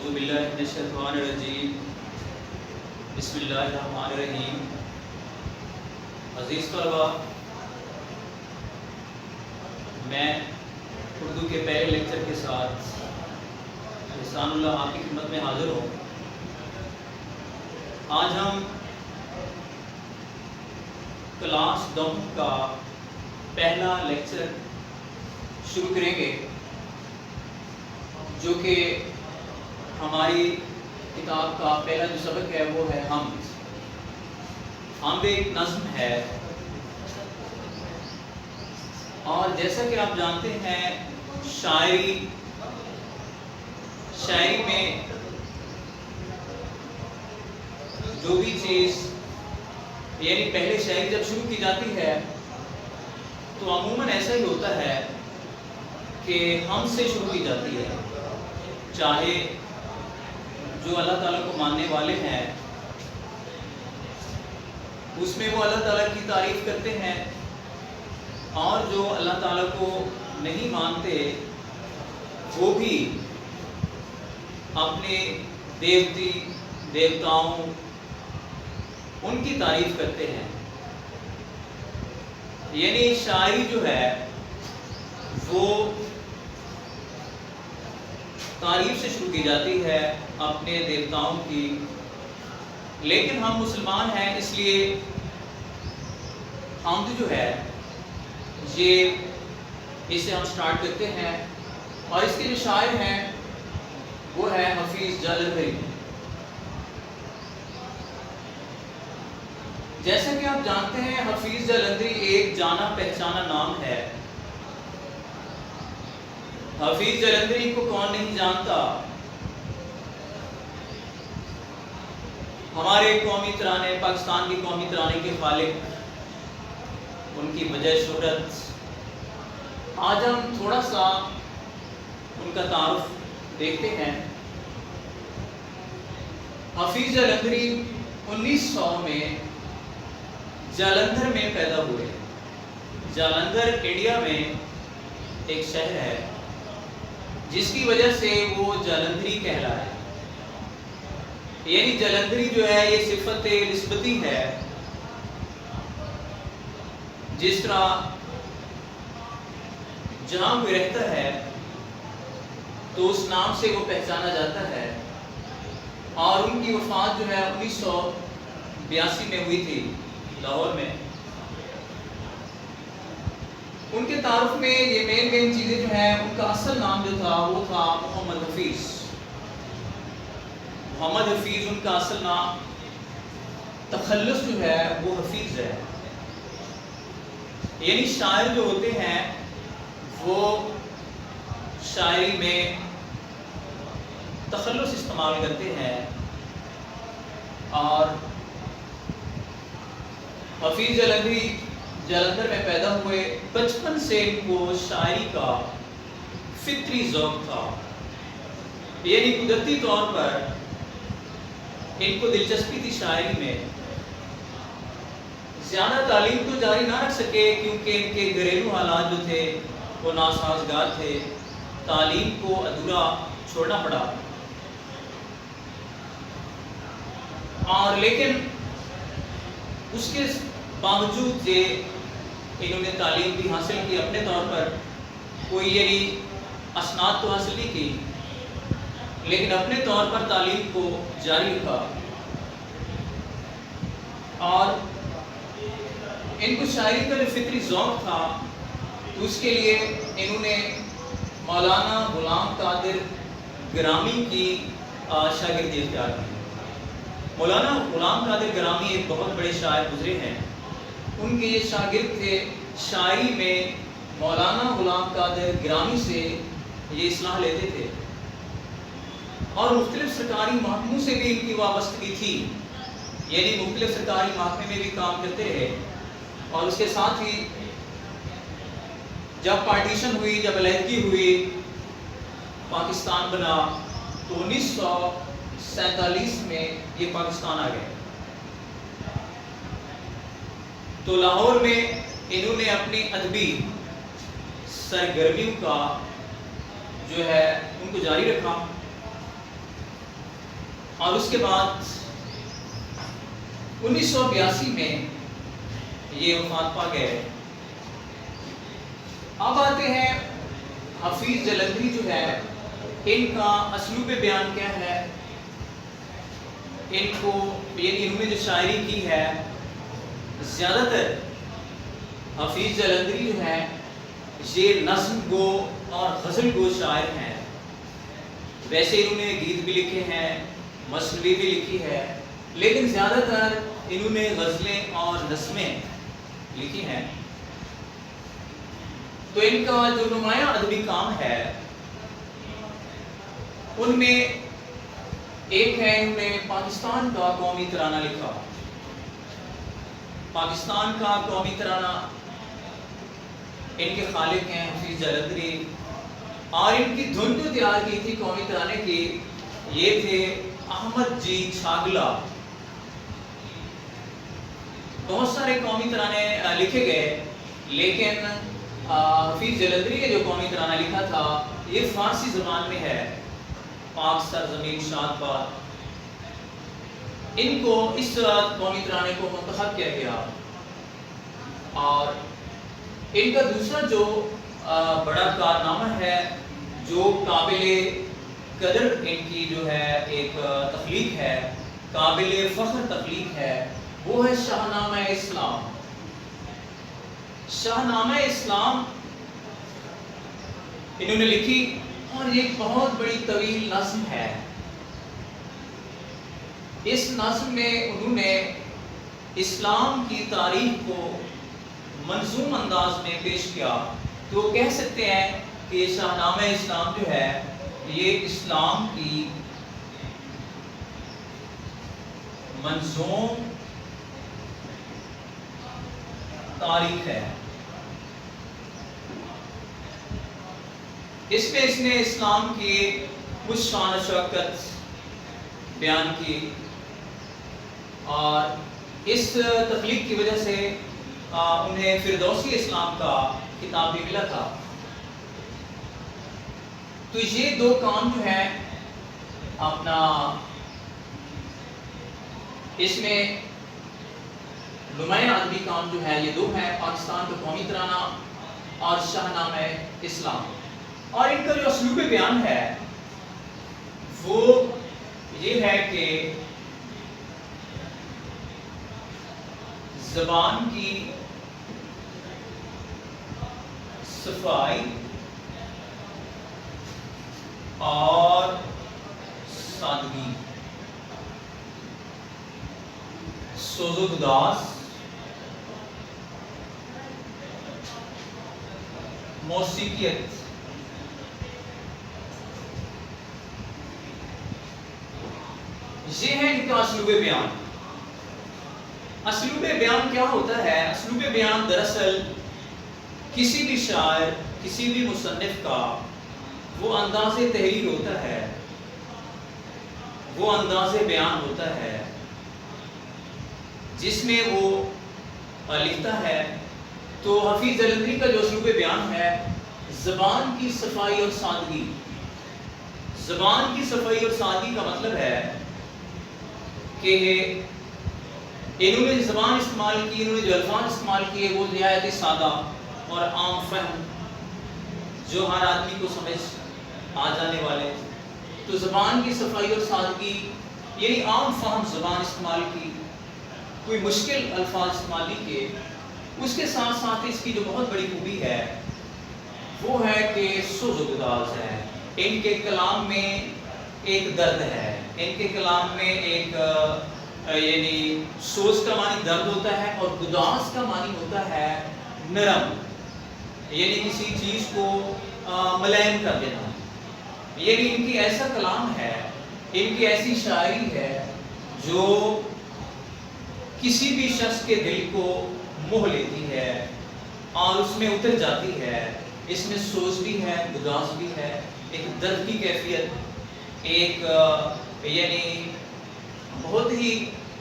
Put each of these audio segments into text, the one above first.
اعوذ باللہ من الشیطان الرجیم بسم اللہ الرحمن الرحیم۔ عزیز طلباء، میں اردو کے پہلے لیکچر کے ساتھ احسان اللہ آپ کی خدمت میں حاضر ہوں۔ آج ہم کلاس 10 کا پہلا لیکچر شروع کریں گے، جو کہ ہماری کتاب کا پہلا جو سبق ہے وہ ہے حمد۔ حمد ایک نظم ہے، اور جیسا کہ آپ جانتے ہیں شاعری میں جو بھی چیز یعنی پہلے شاعری جب شروع کی جاتی ہے تو عموماً ایسا ہی ہوتا ہے کہ حمد سے شروع کی جاتی ہے، چاہے جو اللہ تعالیٰ کو ماننے والے ہیں اس میں وہ اللہ تعالیٰ کی تعریف کرتے ہیں، اور جو اللہ تعالیٰ کو نہیں مانتے وہ بھی اپنے دیوتاؤں ان کی تعریف کرتے ہیں۔ یعنی شاعری جو ہے وہ تعریف سے شروع کی جاتی ہے اپنے دیوتاؤں کی، لیکن ہم مسلمان ہیں اس لیے حمد جو ہے یہ اسے ہم سٹارٹ کرتے ہیں، اور اس کے جو شاعر ہیں وہ ہے حفیظ جالندھری۔ جیسا کہ آپ جانتے ہیں حفیظ جالندھری ایک جانا پہچانا نام ہے۔ حفیظ جالندھری کو کون نہیں جانتا؟ ہمارے قومی ترانے، پاکستان کی قومی ترانے کے خالق، ان کی وجہ شہرت۔ آج ہم تھوڑا سا ان کا تعارف دیکھتے ہیں۔ حفیظ جالندھری 1900 میں جالندھر میں پیدا ہوئے۔ جالندھر انڈیا میں ایک شہر ہے جس کی وجہ سے وہ جالندھری کہلائے۔ یعنی جالندھری جو ہے یہ صفت نسبتی ہے، جس طرح جہاں کوئی رہتا ہے تو اس نام سے وہ پہچانا جاتا ہے، اور ان کی وفات جو ہے 1982 میں ہوئی تھی لاہور میں۔ ان کے تعارف میں یہ مین چیزیں جو ہیں، ان کا اصل نام جو تھا وہ تھا محمد حفیظ۔ محمد حفیظ ان کا اصل نام، تخلص جو ہے وہ حفیظ ہے۔ یعنی شاعر جو ہوتے ہیں وہ شاعری میں تخلص استعمال کرتے ہیں، اور حفیظ جالندھری جالندھر میں پیدا ہوئے۔ بچپن سے ان کو شاعری کا فطری ذوق تھا، یعنی قدرتی طور پر ان کو دلچسپی تھی شاعری میں۔ زیادہ تعلیم تو جاری نہ رکھ سکے کیونکہ ان کے گھریلو حالات جو تھے وہ ناسازگار تھے، تعلیم کو ادھورا چھوڑنا پڑا۔ اور لیکن اس کے باوجود کہ انہوں نے تعلیم بھی حاصل کی اپنے طور پر، کوئی یعنی اسناد تو حاصل نہیں کی، لیکن اپنے طور پر تعلیم کو جاری رکھا۔ اور ان کو شاعری کا جو فطری ذوق تھا تو اس کے لیے انہوں نے مولانا غلام قادر گرامی کی شاگردی اختیار کی۔ مولانا غلام قادر گرامی ایک بہت بڑے شاعر گزرے ہیں، ان کے یہ شاگرد تھے۔ شاعری میں مولانا غلام قادر گرامی سے یہ اصلاح لیتے تھے، اور مختلف سرکاری محکموں سے بھی ان کی وابستگی تھی، یعنی مختلف سرکاری محکمے میں بھی کام کرتے رہے۔ اور اس کے ساتھ ہی جب پارٹیشن ہوئی، جب علیحدگی ہوئی، پاکستان بنا، تو 1947 میں یہ پاکستان آ گئے۔ تو لاہور میں انہوں نے اپنی ادبی سرگرمیوں کا جو ہے ان کو جاری رکھا، اور اس کے بعد 1982 میں یہ وفات پا گئے۔ اب آتے ہیں حفیظ جلندری جو ہے، ان کا اسلوب بیان کیا ہے؟ ان کو یعنی انہوں نے جو شاعری کی ہے، زیادہ تر حفیظ جلندری جو ہے یہ نظم گو اور غزل گو شاعر ہیں۔ ویسے انہوں نے گیت بھی لکھے ہیں، مثنوی بھی لکھی ہے، لیکن زیادہ تر انہوں نے غزلیں اور نظمیں لکھی ہیں۔ تو ان کا جو نمایاں ادبی کام ہے ان میں ایک ہے، انہوں نے پاکستان کا قومی ترانہ لکھا۔ پاکستان کا قومی ترانہ ان کے خالق ہیں حفیظ جلندری، اور ان کی دھن جو تیار کی تھی قومی ترانے کی یہ تھے احمد جی چھاگلا۔ بہت سارے قومی ترانے لکھے گئے، لیکن حفیظ جلندری نے جو قومی ترانہ لکھا تھا یہ فارسی زبان میں ہے، پاک سرزمین شاد باد۔ ان کو اس قومی ترانے کو منتخب کیا گیا، اور ان کا دوسرا جو بڑا کارنامہ ہے، جو قابل قدر ان کی جو ہے ایک تخلیق ہے، قابل فخر تخلیق ہے، وہ ہے شاہنامہ اسلام۔ شاہنامہ اسلام انہوں نے لکھی، اور یہ بہت بڑی طویل نظم ہے۔ اس نظم میں انہوں نے اسلام کی تاریخ کو منظوم انداز میں پیش کیا، تو کہہ سکتے ہیں کہ شاہنامہ اسلام جو ہے یہ اسلام کی منظوم تاریخ ہے۔ اس میں اس نے اسلام کی کچھ شان و شوکت بیان کی، اور اس تخلیق کی وجہ سے انہیں فردوسی اسلام کا خطاب بھی ملا تھا۔ تو یہ دو کام جو ہے اپنا اس میں نمایاں ادبی کام جو ہے یہ دو ہے، پاکستان کا قومی ترانہ اور شاہنامہ اسلام۔ اور ان کا جو اسلوب بیان ہے وہ یہ ہے کہ زبان کی صفائی اور سادگی، سوز و گداز، موسیقیت، یہ ہے ان کا اسلوب بیان۔ اسلوب بیان کیا ہوتا ہے؟ اسلوب بیان دراصل کسی بھی شاعر، کسی بھی مصنف کا وہ انداز تحریر ہوتا ہے، وہ انداز بیان ہوتا ہے جس میں وہ لکھتا ہے۔ تو حفیظ جلندری کا جو اسلوب بیان ہے، زبان کی صفائی اور سادگی۔ زبان کی صفائی اور سادگی کا مطلب ہے کہ انہوں نے زبان استعمال کی، انہوں نے جو الفاظ استعمال کیے وہ نہایت سادہ اور عام فہم، جو ہر آدمی کو سمجھ آ جانے والے۔ تو زبان کی صفائی اور سادگی یعنی عام فہم زبان استعمال کی، کوئی مشکل الفاظ استعمال نہیں کیے۔ اس کے ساتھ ساتھ اس کی جو بہت بڑی خوبی ہے وہ ہے کہ سوز و گداز ہے۔ ان کے کلام میں ایک درد ہے، ان کے کلام میں ایک یعنی سوز کا معنی درد ہوتا ہے، اور گداز کا معنی ہوتا ہے نرم، یعنی کسی چیز کو ملائم کر دینا۔ یعنی ان کی ایسا کلام ہے، ان کی ایسی شاعری ہے جو کسی بھی شخص کے دل کو موہ لیتی ہے اور اس میں اتر جاتی ہے۔ اس میں سوز بھی ہے، گداز بھی ہے، ایک درد کی کیفیت، ایک یعنی بہت ہی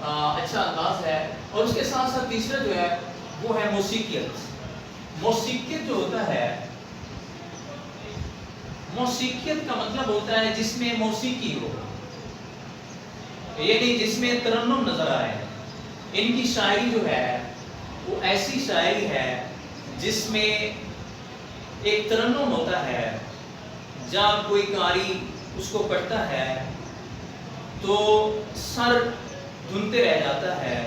اچھا انداز ہے۔ اور اس کے ساتھ ساتھ تیسرا جو ہے وہ ہے موسیقیت۔ موسیقیت جو ہوتا ہے، موسیقیت کا مطلب ہوتا ہے جس میں موسیقی ہو، یعنی جس میں ترنم نظر آئے. ان کی شاعری جو ہے وہ ایسی شاعری ہے جس میں ایک ترنم ہوتا ہے. جب کوئی قاری اس کو پڑھتا ہے تو سر دھنتے رہ جاتا ہے.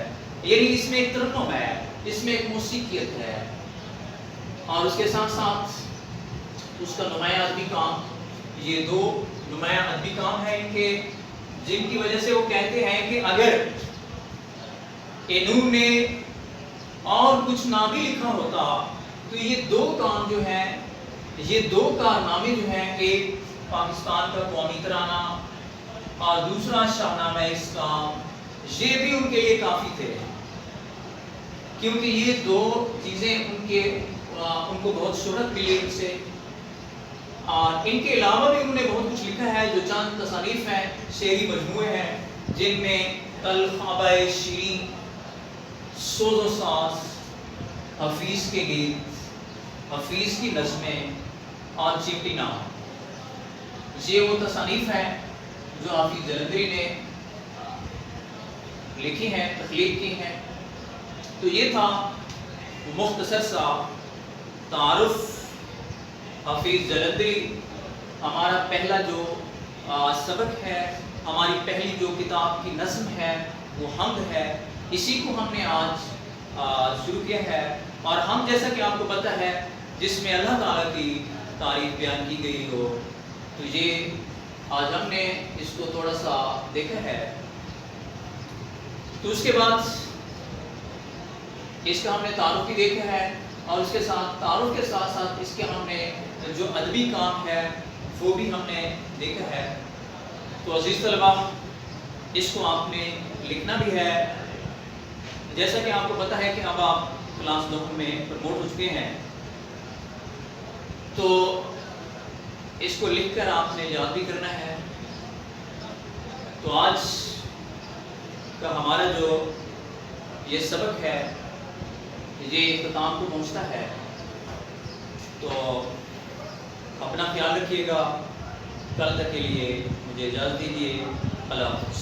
یعنی اس میں ایک ترنم ہے، اس میں ایک موسیقیت ہے، اور اس کے ساتھ ساتھ اس کا نمایاں ادبی کام. یہ دو نمایاں ادبی کام ہیں ان کے، جن کی وجہ سے وہ کہتے ہیں کہ اگر انہوں نے اور کچھ نہ بھی لکھا ہوتا تو یہ دو کام جو ہیں، یہ دو کارنامے جو ہیں، ایک پاکستان کا قومی ترانہ اور دوسرا شاہنامہ اسلام، یہ بھی ان کے لیے کافی تھے، کیونکہ یہ دو چیزیں ان کو بہت شہرت ملی ان سے. اور ان کے علاوہ بھی انہوں نے بہت کچھ لکھا ہے، جو چند تصانیف ہیں، شعری مجموعے ہیں، جن میں الخابہ شیریں، سوز و ساز، حفیظ کے گیت، حفیظ کی نظمیں اور چمٹی نام، یہ وہ تصانیف ہیں جو حافظ جلندری نے لکھی ہیں، تخلیق کی ہیں. تو یہ تھا مختصر سا تعارف حافظ جلندری. ہمارا پہلا جو سبق ہے، ہماری پہلی جو کتاب کی نظم ہے وہ حمد ہے، اسی کو ہم نے آج شروع کیا ہے. اور ہم، جیسا کہ آپ کو پتہ ہے، جس میں اللہ تعالیٰ کی تعریف بیان کی گئی ہو، تو یہ آج ہم نے اس کو تھوڑا سا دیکھا ہے. تو اس کے بعد اس کا ہم نے تعارف بھی دیکھا ہے، اور اس کے ساتھ تعارف کے ساتھ ساتھ اس کے ہم نے جو ادبی کام ہے وہ بھی ہم نے دیکھا ہے. تو عزیز طلباء، اس کو آپ نے لکھنا بھی ہے. جیسا کہ آپ کو پتہ ہے کہ اب آپ کلاس 9 میں پروموٹ ہو چکے ہیں، تو اس کو لکھ کر آپ نے یاد بھی کرنا ہے. تو آج کا ہمارا جو یہ سبق ہے یہ اختتام کو پہنچتا ہے. تو اپنا خیال رکھیے گا. کل تک کے لیے مجھے اجازت دیجیے. اللہ حافظ.